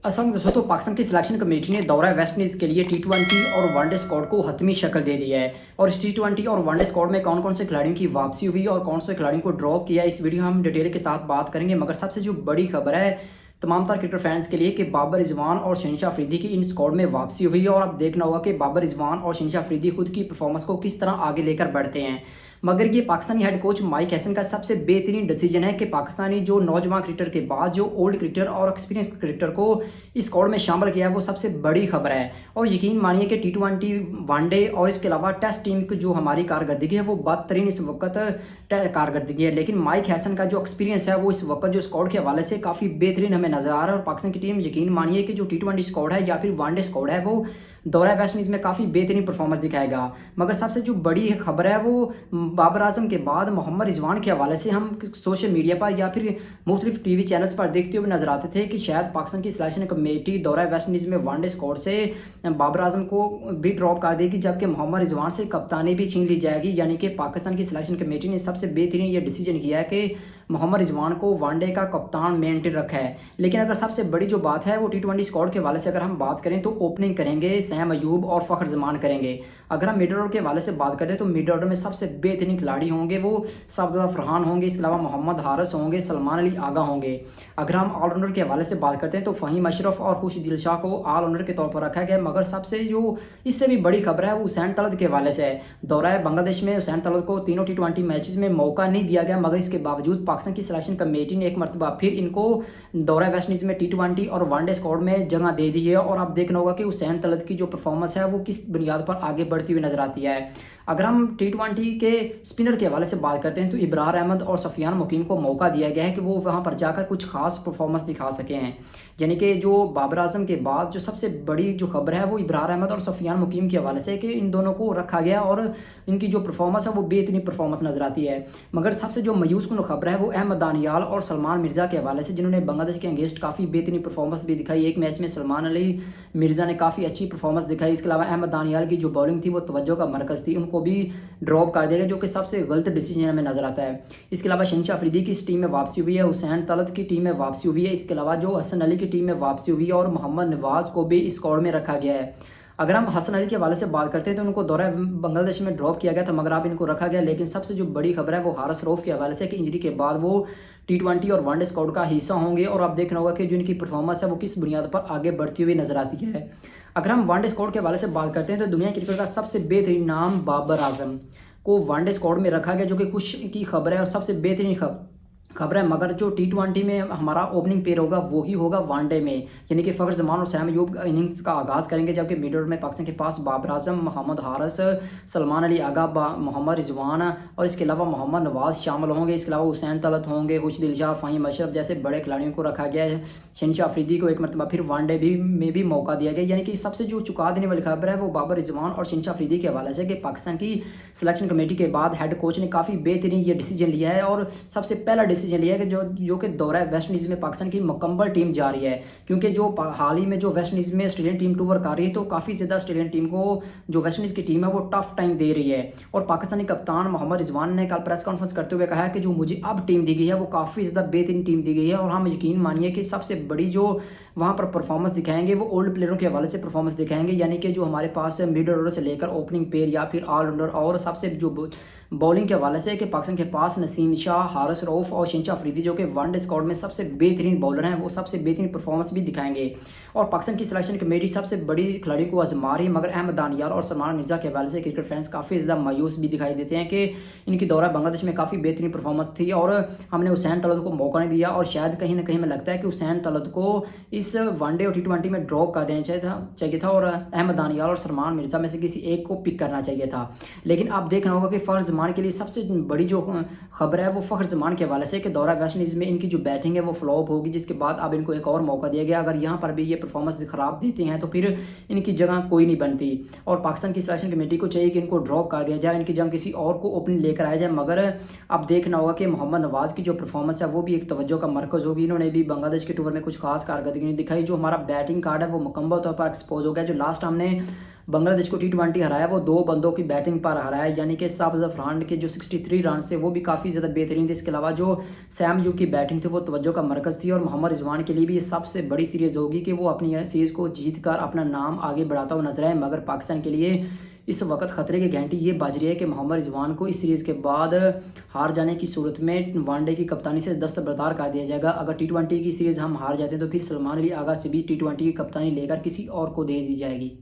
असल में दोस्तों पाकिस्तान की सिलेक्शन कमेटी ने दौरा वेस्ट इंडीज़ के लिए टी20 और वनडे स्क्वाड को हतमी शक्ल दे दी है। और इस टी20 और वनडे स्क्वाड में कौन कौन से खिलाड़ियों की वापसी हुई और कौन से खिलाड़ियों को ड्रॉप किया, इस वीडियो में हम डिटेल के साथ बात करेंगे। मगर सबसे जो बड़ी खबर है तमाम तर क्रिकेट फैंस के लिए कि बाबर रिजवान और शहनशाह अफरीदी की इन स्क्वाड में वापसी हुई है। और अब देखना होगा कि बाबर रिजवान और शहनशाह अफरीदी खुद की परफॉर्मेंस को किस तरह आगे लेकर बढ़ते हैं। मगर ये Pakistani head coach mic Hesson का सबसे बेहतरीन डिसीजन है कि पाकिस्तानी जो नौजवान क्रिकेटर के बाद जो ओल्ड क्रिकेटर और एक्सपीरियंस क्रिकेटर को इस स्क्वाड में शामिल किया है, वो सबसे बड़ी खबर है। और यकीन मानिए कि टी20 वनडे और इसके अलावा टेस्ट टीम की जो हमारी कारकर्दगी है वो बदतरीन इस वक्त कारकर्दगी है। लेकिन माइक हैसन का जो एक्सपीरियंस है वो इस वक्त जो स्क्वाड के हवाले से काफ़ी बेहतरीन हमें नजर आ रहा है। और पाकिस्तान की टीम यकीन मानिए कि जो टी20 स्क्वाड है या फिर वनडे स्क्वाड है वो दौरा वेस्ट इंडीज़ में काफ़ी बेहतरीन परफॉर्मेंस दिखाएगा। मगर सबसे जो बड़ी खबर है वो बाबर आजम के बाद मोहम्मद रिजवान के हवाले से हम सोशल मीडिया पर या फिर मुख्तलिफ टीवी चैनल्स पर देखते हुए नजर आते थे कि शायद पाकिस्तान की सिलेक्शन कमेटी दौरा वेस्ट इंडीज़ में वनडे स्क्वाड से बाबर आजम को भी ड्रॉप कर देगी, जबकि मोहम्मद रिजवान से कप्तानी भी छीन ली जाएगी। यानी कि पाकिस्तान की सिलेक्शन कमेटी ने सबसे बेहतरीन ये डिसीजन किया है कि मोहम्मद रिजवान को वनडे का कप्तान मेंटेन रखा है। लेकिन अगर सबसे बड़ी जो बात है वो टी20 स्क्वाड के हवाले से अगर हम बात करें तो ओपनिंग करेंगे सैम अयूब और फ़खर जमान करेंगे। अगर हम मिडल ऑर्डर के हवाले से बात करें तो मिडल ऑर्डर में सबसे बेहतरीन खिलाड़ी होंगे वो सफदर फरहान होंगे, इसके अलावा मोहम्मद हारिस होंगे, सलमान अली आगा होंगे। अगर हम ऑलराउंडर के हवाले से बात करते हैं तो फ़हीम अशरफ और खुश दिल शाह को ऑलराउंडर के तौर पर रखा गया। मगर सबसे जो इससे भी बड़ी खबर है वो हुसैन तलत के हवाले से है। दौरा बांग्लादेश में हुसैन तलत को तीनों टी20 मैचेस में मौका नहीं दिया गया, मगर इसके बावजूद पाकिस्तान की सिलेक्शन कमेटी ने एक मरतबा फिर इनको दौरा वेस्ट इंडीज़ में टी20 और वनडे स्क्वाड में जगह दे दी है। और अब देखना होगा कि हुसैन तलत की जो परफॉर्मेंस है वो किस बुनियाद पर आगे बढ़ती हुई नजर आती है। अगर हम टी20 के स्पिनर के हवाले से बात करते हैं तो इब्रार अहमद और सफियान मुकीम को मौका दिया गया है कि वो वहां पर जाकर कुछ खास परफॉर्मेंस दिखा सके हैं। यानी कि जो बाबर आजम के बाद जो सबसे बड़ी जो खबर है वो इब्रार अहमद और सफियान मुकीम के हवाले से है कि इन दोनों को रखा गया और इनकी जो परफॉर्मेंस है वो बेहतरीन परफॉर्मेंस नजर आती है। मगर सबसे जो मायूस कुन खबर है वो अहमद दानियाल और सलमान मिर्जा के हवाले से, जिन्होंने बांग्लादेश के अगेंस्ट काफ़ी बेहतरीन परफॉर्मेंस भी दिखाई। एक मैच में सलमान अली मिर्जा ने काफ़ी अच्छी परफॉर्मेंस दिखाई। इसके अलावा अहमद दानियाल की जो बॉलिंग थी वो तवज्जो का मरकज़ थी, उनको भी ड्रॉप कर दिया गया, जो कि सबसे गलत डिसीजन हमें नजर आता है। इसके अलावा शहनशाह अफरीदी की इस टीम में वापसी हुई है, हुसैन तलत की टीम में वापसी हुई है, इसके अलावा जो हसन अली की टीम में वापसी हुई है और मोहम्मद नवाज को भी इस स्क्वाड में रखा गया है। अगर हम हसन अली के हवाले से बात करते हैं तो उनको दौरा बांग्लादेश में ड्रॉप किया गया था, मगर अब इनको रखा गया। लेकिन सबसे जो बड़ी खबर है वो हारिस रऊफ के हवाले से कि इंजरी के बाद वो टी20 और वनडे स्क्वाड का हिस्सा होंगे। और अब देखना होगा कि जो इनकी परफॉर्मेंस है वो किस बुनियाद पर आगे बढ़ती हुई नजर आती है। अगर हम वनडे स्क्वाड के हवाले से बात करते हैं तो दुनिया क्रिकेट का सबसे बेहतरीन नाम बाबर आजम को वनडे स्क्वाड में रखा गया, जो कि खुश की खबर है और सबसे बेहतरीन खबर है। मगर जो टी20 में हमारा ओपनिंग पेयर होगा वो ही होगा वनडे में, यानी कि फ़खर जमान और सैम अयूब इनिंग्स का आगाज़ करेंगे, जबकि मिडल ऑर्डर में पाकिस्तान के पास बाबर आजम, मोहम्मद हारिस, सलमान अली आगा, मोहम्मद रिजवान और इसके अलावा मोहम्मद नवाज शामिल होंगे। इसके अलावा हुसैन तलत होंगे, खुश दिल शाह, फ़हीम अशरफ जैसे बड़े खिलाड़ियों को रखा गया है। शहनशाह अफरीदी को एक मरतबा फिर वनडे में भी मौका दिया गया। यानी कि सबसे जो चुका देने वाली खबर है वो बाबर रिजवान और शहनशाह अफरीदी के हवाले से कि पाकिस्तान की सिलेक्शन कमेटी के बाद हेड कोच ने काफ़ी बेहतरीन ये डिसीजन लिया है और सबसे पहला डिसीजन लिया है कि जो कि दौरा वेस्ट इंडीज़ में पाकिस्तान की मुकम्मल टीम जा रही है। क्योंकि जो हाल ही में जो वेस्ट इंडीज़ में ऑस्ट्रेलियन टीम टूर कर रही है तो काफ़ी ज़्यादा ऑस्ट्रेलियन टीम को जो वेस्ट इंडीज़ की टीम है वो टफ टाइम दे रही है। और पाकिस्तानी कप्तान मोहम्मद रिजवान ने कल प्रेस कॉन्फ्रेंस करते हुए कहा है कि जो मुझे अब टीम दी गई है वो काफ़ी ज़्यादा बेहतरीन टीम दी गई है। और हम यकीन मानिए कि सबसे बड़ी जो वहाँ पर परफॉर्मेंस दिखाएंगे वो ओल्ड प्लेयरों के हवाले से परफॉर्मेंस दिखाएंगे। यानी कि जो हमारे पास मिडल ऑर्डर से लेकर ओपनिंग पेयर या फिर ऑलराउंडर और सबसे जो बॉलिंग के हवाले से कि पाकिस्तान के पास नसीम शाह, हारिस रऊफ और शहनशाह अफरीदी जो कि वनडे स्क्वाड में सबसे बेहतरीन बॉलर हैं, वो सबसे बेहतरीन परफॉर्मेंस भी दिखाएंगे। और पाकिस्तान की सिलेक्शन कमेटी सबसे बड़ी खिलाड़ियों को आजमा रही है। मगर अहमद दानियाल और सलमान मिर्जा के हवाले से क्रिकेट फैंस काफ़ी ज़्यादा मायूस भी दिखाई देते हैं कि इनकी दौरा बांग्लादेश में काफ़ी बेहतरीन परफॉर्मेंस थी और हमने हुसैन तलत को मौका नहीं दिया। और शायद कहीं ना कहीं हमें लगता है कि हुसैन तलत को इस वनडे और टी20 में ड्रॉप कर देना चाहिए था और अहमद दानियाल और सलमान मिर्जा में से किसी एक को पिक करना चाहिए था। लेकिन अब देखना होगा कि फ़खर जमान के लिए सबसे बड़ी जो खबर है वो फ़खर जमान के हवाले से कि दौरा वेस्ट इंडीज़ में इनकी जो बैटिंग है वो फ्लॉप होगी, जिसके बाद अब इनको एक और मौका दिया गया। अगर यहाँ पर भी ये परफॉर्मेंस ख़राब देते हैं तो फिर इनकी जगह कोई नहीं बनती और पाकिस्तान की सिलेक्शन कमेटी को चाहिए कि इनको ड्रॉप कर दिया जाए, इनकी जगह किसी और को ओपनिंग लेकर आया जाए। मगर अब देखना होगा कि मोहम्मद नवाज़ की जो परफॉर्मेंस है वो भी एक तवज्जो का मरकज़ होगी। इन्होंने भी बांग्लादेश के टूर में कुछ खास कारकर्दगी नहीं दिखाई। जो हमारा बैटिंग कार्ड है वो मुकम्मल तौर पर एक्सपोज हो गया। जो लास्ट हमने बांग्लादेश को T20 हराया वो 2 बंदों की बैटिंग पर हराया, यानी कि साबिक़ अफ़गान के जो 63 रन थे वो भी काफ़ी ज़्यादा बेहतरीन थे। इसके अलावा जो सैम यूब की बैटिंग थी वो तवज्जो का मरकज़ थी और मोहम्मद रिजवान के लिए भी ये सबसे बड़ी सीरीज़ होगी कि वो अपनी सीरीज़ को जीत कर अपना नाम आगे बढ़ाता हुआ नजर आए। मगर पाकिस्तान के लिए इस वक्त खतरे की घंटी ये बज रही है कि मोहम्मद रिजवान को इस सीरीज़ के बाद हार जाने की सूरत में वनडे की कप्तानी से दस्तबरदार कर दिया जाएगा। अगर T20 की सीरीज़ हम हार जाते हैं तो फिर सलमान अली आगा से भी T20 की कप्तानी लेकर किसी और को दे दी जाएगी।